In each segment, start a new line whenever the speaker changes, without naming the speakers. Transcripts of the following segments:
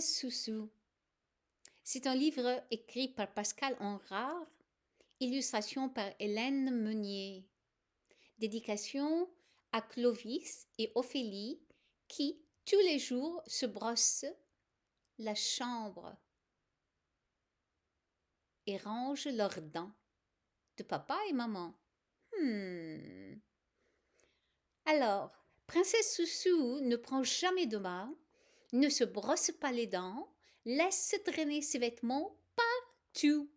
Soussou. C'est un livre écrit par Pascal Honrard, illustration par Hélène Meunier. Dédication à Clovis et Ophélie qui, tous les jours, se brossent la chambre et rangent leurs dents de papa et maman. Alors, Princesse Soussou ne prend jamais de bain, ne se brosse pas les dents, laisse traîner ses vêtements partout.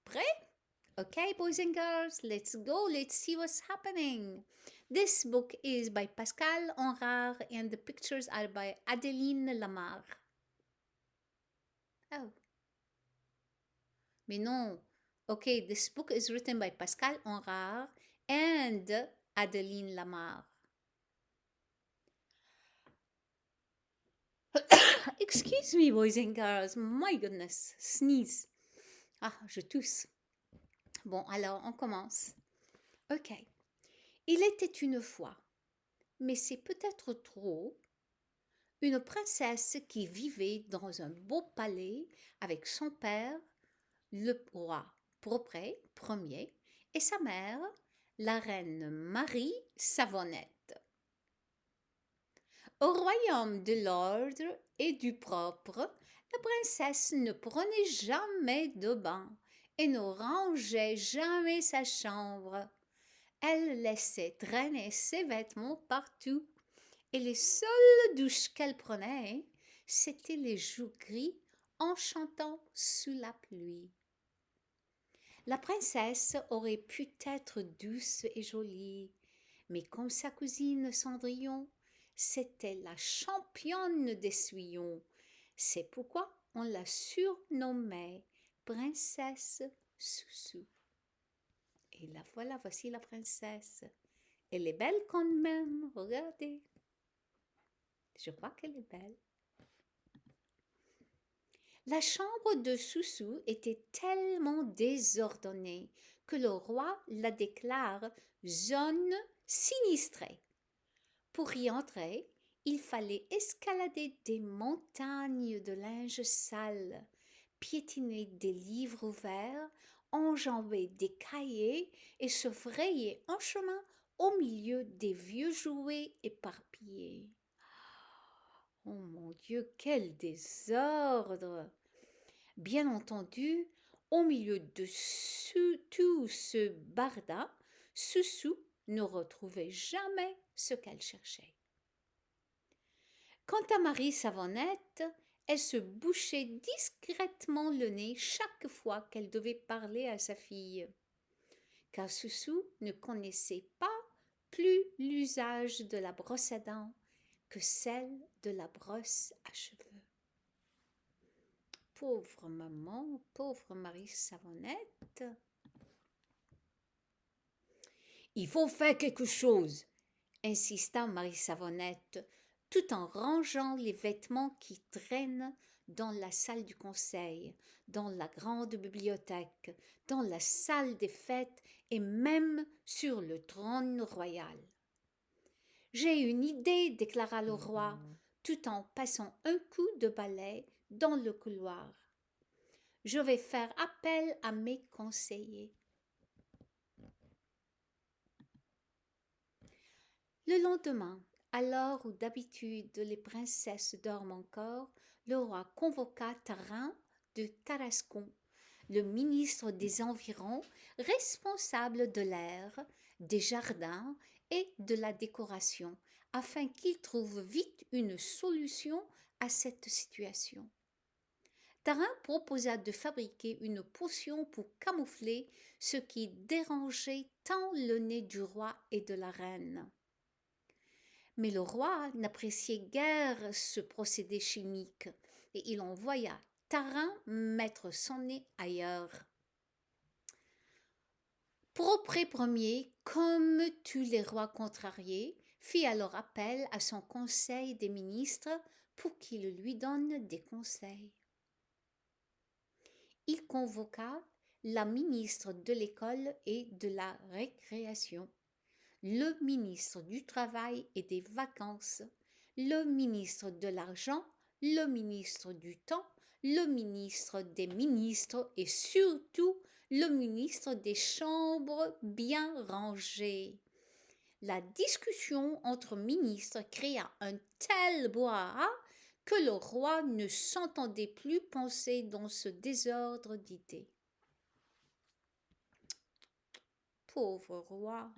Prêt? Okay, boys and girls, let's go. Let's see what's happening. This book is by Pascal Honrard and the pictures are by Adeline Lamar. Oh. Mais non. Okay, this book is written by Pascal Honrard and Adeline Lamar. Excuse me, boys and girls. My goodness. Sneeze. Ah, je tousse. Bon, alors, on commence. Ok. Il était une fois, mais c'est peut-être trop, une princesse qui vivait dans un beau palais avec son père, le roi Propret Ier, et sa mère, la reine Marie Savonnette. Au royaume de l'ordre et du propre, la princesse ne prenait jamais de bain et ne rangeait jamais sa chambre. Elle laissait traîner ses vêtements partout et les seules douches qu'elle prenait, c'étaient les joues gris en chantant sous la pluie. La princesse aurait pu être douce et jolie, mais comme sa cousine Cendrillon, c'était la championne des suyons. C'est pourquoi on la surnommait Princesse Soussou. Et la voilà, voici la princesse. Elle est belle quand même, regardez. Je crois qu'elle est belle. La chambre de Soussou était tellement désordonnée que le roi la déclare zone sinistrée. Pour y entrer, il fallait escalader des montagnes de linge sale, piétiner des livres ouverts, enjamber des cahiers et se frayer un chemin au milieu des vieux jouets éparpillés. Oh mon Dieu, quel désordre! Bien entendu, au milieu de tout ce barda, Soussou ne retrouvait jamais ce qu'elle cherchait. Quant à Marie Savonnette, elle se bouchait discrètement le nez chaque fois qu'elle devait parler à sa fille, car Soussou ne connaissait pas plus l'usage de la brosse à dents que celle de la brosse à cheveux. Pauvre maman, pauvre Marie Savonnette. Il faut faire quelque chose, insista Marie Savonnette, tout en rangeant les vêtements qui traînent dans la salle du conseil, dans la grande bibliothèque, dans la salle des fêtes et même sur le trône royal. J'ai une idée, déclara le roi, tout en passant un coup de balai dans le couloir. Je vais faire appel à mes conseillers. Le lendemain, à l'heure où d'habitude les princesses dorment encore, le roi convoqua Tarin de Tarascon, le ministre des Environs, responsable de l'air, des jardins et de la décoration, afin qu'il trouve vite une solution à cette situation. Tarin proposa de fabriquer une potion pour camoufler ce qui dérangeait tant le nez du roi et de la reine. Mais le roi n'appréciait guère ce procédé chimique et il envoya Tarin mettre son nez ailleurs. Propret Ier, comme tous les rois contrariés, fit alors appel à son conseil des ministres pour qu'il lui donne des conseils. Il convoqua la ministre de l'École et de la Récréation, le ministre du Travail et des Vacances, le ministre de l'argent, le ministre du temps, le ministre des ministres et surtout le ministre des chambres bien rangées. La discussion entre ministres créa un tel brouhaha que le roi ne s'entendait plus penser dans ce désordre d'idées. Pauvre roi.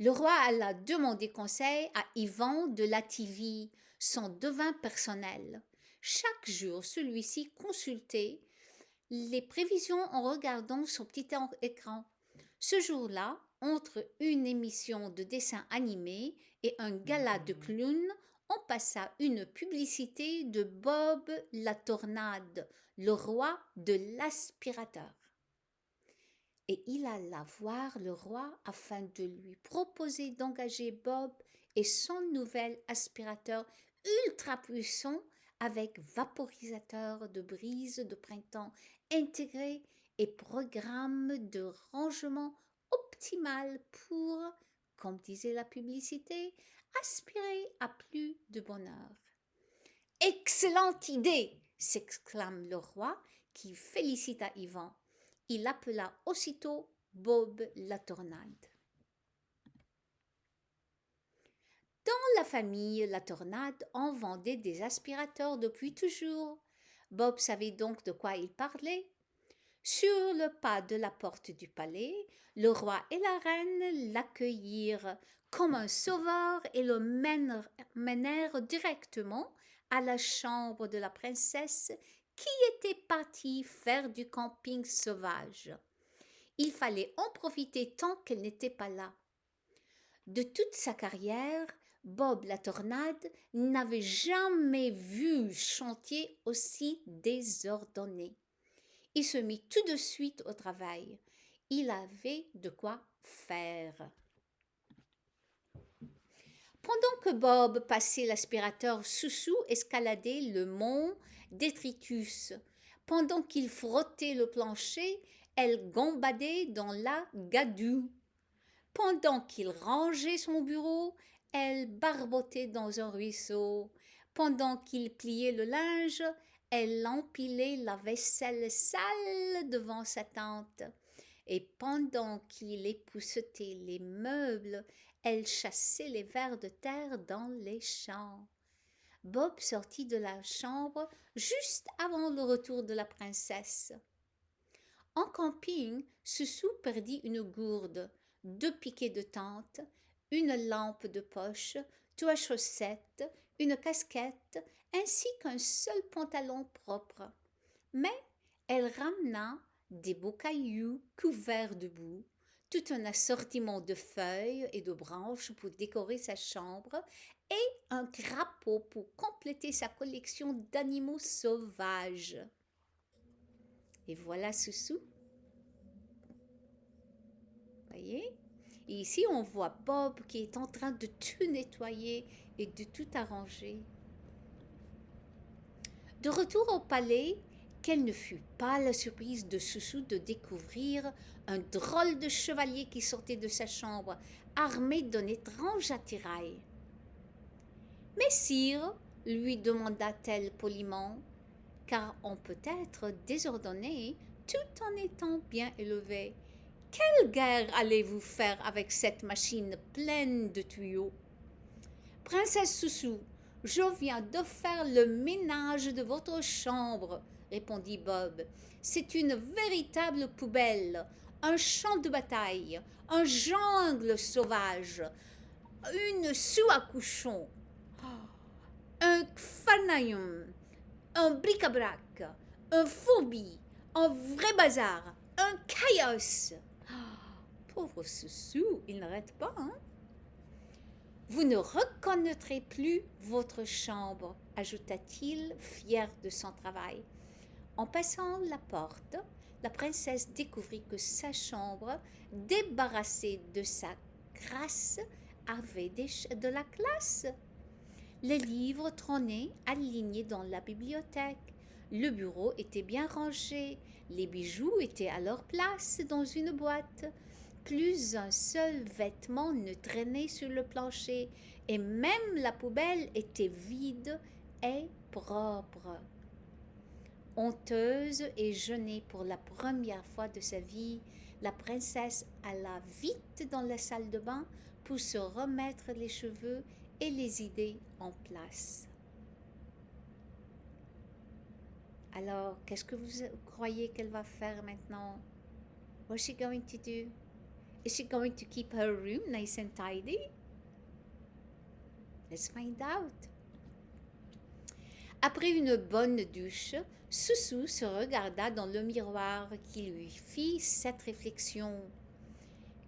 Le roi alla demander conseil à Ivan de Lativie, son devin personnel. Chaque jour, celui-ci consultait les prévisions en regardant son petit écran. Ce jour-là, entre une émission de dessin animé et un gala de clowns, on passa une publicité de Bob la Tornade, le roi de l'aspirateur. Et il alla voir le roi afin de lui proposer d'engager Bob et son nouvel aspirateur ultra puissant avec vaporisateur de brise de printemps intégré et programme de rangement optimal pour, comme disait la publicité, aspirer à plus de bonheur. Excellente idée, s'exclame le roi qui félicita Ivan. Il appela aussitôt Bob la Tornade. Dans la famille La Tornade, on vendait des aspirateurs depuis toujours. Bob savait donc de quoi il parlait. Sur le pas de la porte du palais, le roi et la reine l'accueillirent comme un sauveur et le menèrent directement à la chambre de la princesse qui était partie faire du camping sauvage. Il fallait en profiter tant qu'elle n'était pas là. De toute sa carrière, Bob la Tornade n'avait jamais vu chantier aussi désordonné. Il se mit tout de suite au travail. Il avait de quoi faire. Pendant que Bob passait l'aspirateur, Soussou escaladait le mont Détritus. Pendant qu'il frottait le plancher, elle gambadait dans la gadoue. Pendant qu'il rangeait son bureau, elle barbotait dans un ruisseau. Pendant qu'il pliait le linge, elle empilait la vaisselle sale devant sa tante. Et pendant qu'il époussetait les meubles, elle chassait les vers de terre dans les champs. Bob sortit de la chambre juste avant le retour de la princesse. En camping, Soussou perdit une gourde, 2 piquets de tente, une lampe de poche, 3 chaussettes, une casquette, ainsi qu'un seul pantalon propre. Mais elle ramena des beaux cailloux couverts de boue, tout un assortiment de feuilles et de branches pour décorer sa chambre et un crapaud pour compléter sa collection d'animaux sauvages. Et voilà Soussou. Voyez? Et ici, on voit Bob qui est en train de tout nettoyer et de tout arranger. De retour au palais, quelle ne fut pas la surprise de Soussou de découvrir un drôle de chevalier qui sortait de sa chambre, armé d'un étrange attirail. « Mais sire, lui demanda-t-elle poliment, car on peut être désordonné tout en étant bien élevé. Quelle guerre allez-vous faire avec cette machine pleine de tuyaux? Princesse Soussou, je viens de faire le ménage de votre chambre, répondit Bob. C'est une véritable poubelle, un champ de bataille, un jungle sauvage, une soie à couchon, un fanayum, un bric-à-brac, un fourbi, un vrai bazar, un chaos. Pauvre Soussou, il n'arrête pas, hein? Vous ne reconnaîtrez plus votre chambre, ajouta-t-il, fier de son travail. En passant la porte, la princesse découvrit que sa chambre, débarrassée de sa crasse, avait de la classe. Les livres trônaient alignés dans la bibliothèque. Le bureau était bien rangé. Les bijoux étaient à leur place dans une boîte. Plus un seul vêtement ne traînait sur le plancher et même la poubelle était vide et propre. Honteuse et gênée pour la première fois de sa vie, la princesse alla vite dans la salle de bain pour se remettre les cheveux et les idées en place. Alors, qu'est-ce que vous croyez qu'elle va faire maintenant? What's she going to do? Is she going to keep her room nice and tidy? Let's find out. Après une bonne douche, Soussou se regarda dans le miroir qui lui fit cette réflexion.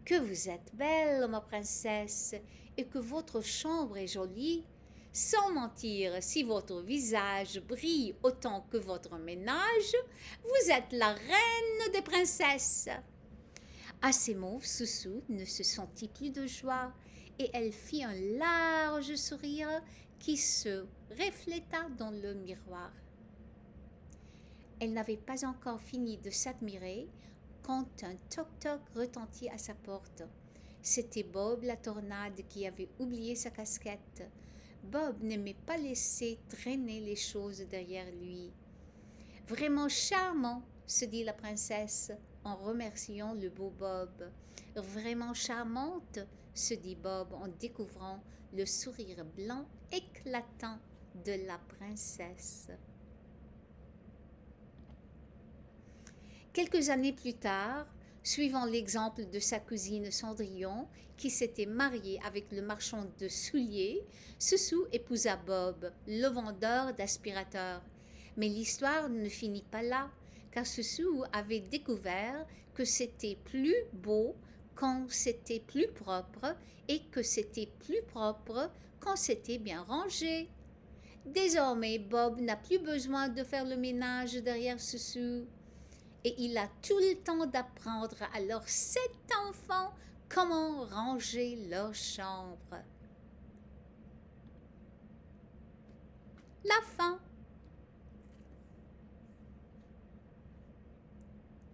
Que vous êtes belle, ma princesse, et que votre chambre est jolie. Sans mentir, si votre visage brille autant que votre ménage, vous êtes la reine des princesses. À ces mots, Soussou ne se sentit plus de joie et elle fit un large sourire qui se refléta dans le miroir. Elle n'avait pas encore fini de s'admirer quand un toc-toc retentit à sa porte. C'était Bob la tornade qui avait oublié sa casquette. Bob n'aimait pas laisser traîner les choses derrière lui. « Vraiment charmant !» se dit la princesse en remerciant le beau Bob. « Vraiment charmante !» se dit Bob en découvrant le sourire blanc éclatant de la princesse. Quelques années plus tard, suivant l'exemple de sa cousine Cendrillon, qui s'était mariée avec le marchand de souliers, Soussou épousa Bob, le vendeur d'aspirateurs. Mais l'histoire ne finit pas là, car Soussou avait découvert que c'était plus beau quand c'était plus propre et que c'était plus propre quand c'était bien rangé. Désormais, Bob n'a plus besoin de faire le ménage derrière Soussou. Et il a tout le temps d'apprendre à leurs 7 enfants comment ranger leur chambre. La fin.